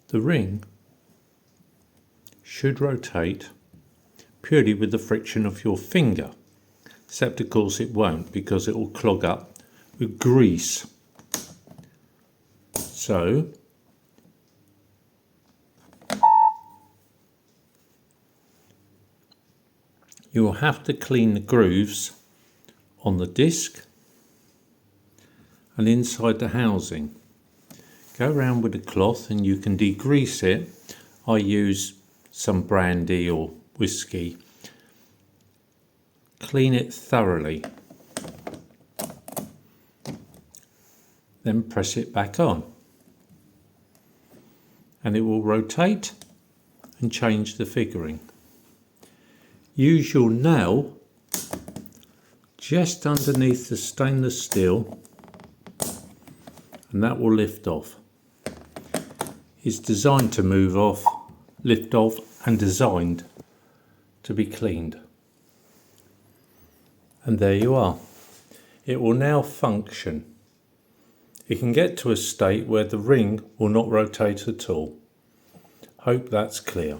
The ring should rotate purely with the friction of your finger, except of course it won't, because it will clog up with grease. So you will have to clean the grooves on the disc and inside the housing. Go around with a cloth and you can degrease it. I use some brandy or whiskey. Clean it thoroughly. Then press it back on. And it will rotate and change the figuring. Use your nail just underneath the stainless steel and that will lift off. It's designed to move off, lift off, and designed to be cleaned. And there you are. It will now function. It can get to a state where the ring will not rotate at all. Hope that's clear.